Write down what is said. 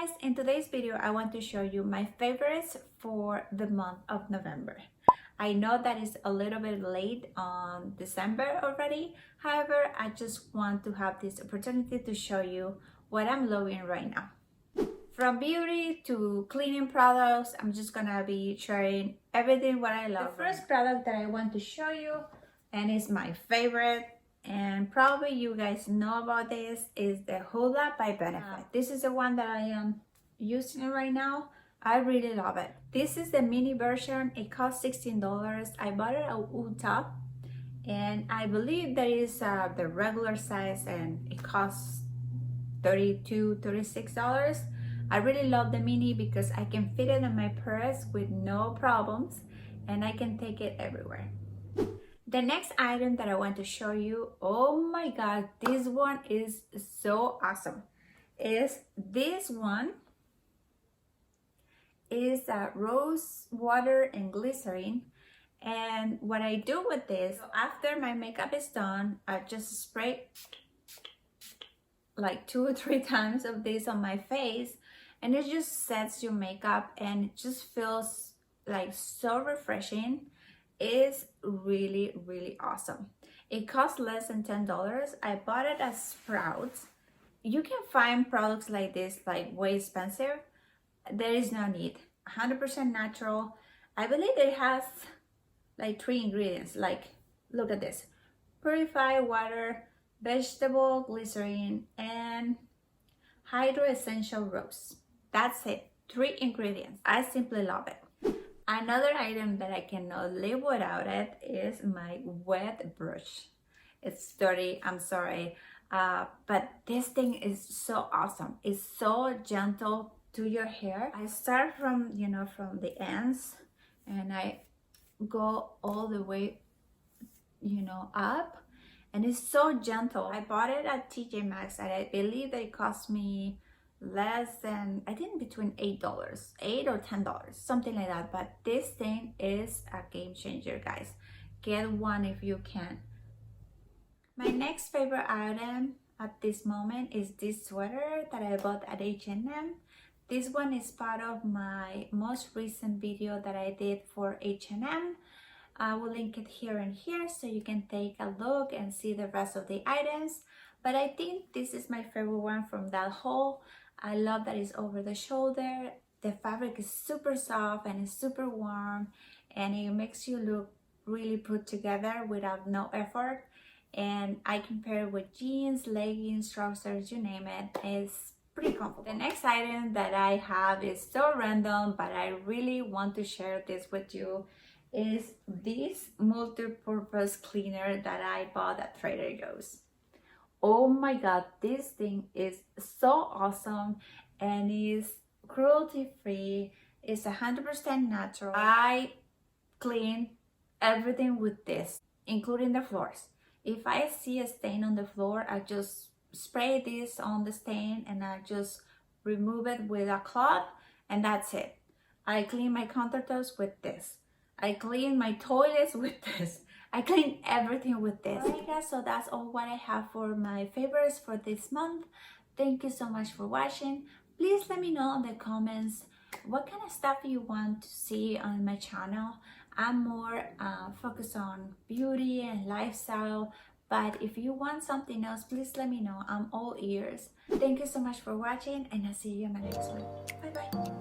guys, in today's video I want to show you my favorites for the month of November. I know that it's a little bit late on December already. However, I just want to have this opportunity to show you what I'm loving right now. From beauty to cleaning products, I'm just gonna be sharing everything what I love. The first product that I want to show you, and it's my favorite, and probably you guys know about this, is the Hoola by Benefit. This is the one that I am using right now. I really love it. This is the mini version. It costs $16. I bought it at Holdup, and I believe that is the regular size, and it costs $36. I really love the mini because I can fit it in my purse with no problems, and I can take it everywhere. The next item that I want to show you, oh my god, this one is so awesome, is this one is Rosewater and Glycerin. And what I do with this, after my makeup is done, I just spray like 2 or 3 times of this on my face, and it just sets your makeup and it just feels like so refreshing. It's really awesome. It costs less than $10. I bought it at Sprouts. You can find products like this like way expensive. There is no need. 100% natural. I believe it has like 3 ingredients. Like, look at this: purified water, vegetable glycerin, and hydro essential rose. That's it. 3 ingredients. I simply love it. Another item that I cannot live without it is my wet brush. It's dirty, I'm sorry, but this thing is so awesome. It's so gentle to your hair. I start from the ends, and I go all the way up, and it's so gentle. I bought it at TJ Maxx, and I believe that it cost me less than, I think, between $8 or $10, something like that. But this thing is a game changer, guys. Get one if you can. My next favorite item at this moment is this sweater that I bought at H&M. This one is part of my most recent video that I did for H&M. I will link it here and here so you can take a look and see the rest of the items. But I think this is my favorite one from that haul. I love that it's over the shoulder. The fabric is super soft and it's super warm, and it makes you look really put together without no effort. And I can pair it with jeans, leggings, trousers, you name it. It's pretty comfortable. The next item that I have is so random, but I really want to share this with you, is this multi-purpose cleaner that I bought at Trader Joe's. Oh my god, this thing is so awesome, and is cruelty free. It's 100% natural. I clean everything with this, including the floors. If I see a stain on the floor, I just spray this on the stain and I just remove it with a cloth, and that's it. I clean my countertops with this. I clean my toilets with this. I clean everything with this. Alright guys, so that's all what I have for my favorites for this month. Thank you so much for watching. Please let me know in the comments what kind of stuff you want to see on my channel. I'm more focused on beauty and lifestyle, but if you want something else, please let me know. I'm all ears. Thank you so much for watching, and I'll see you in my next one. Bye bye.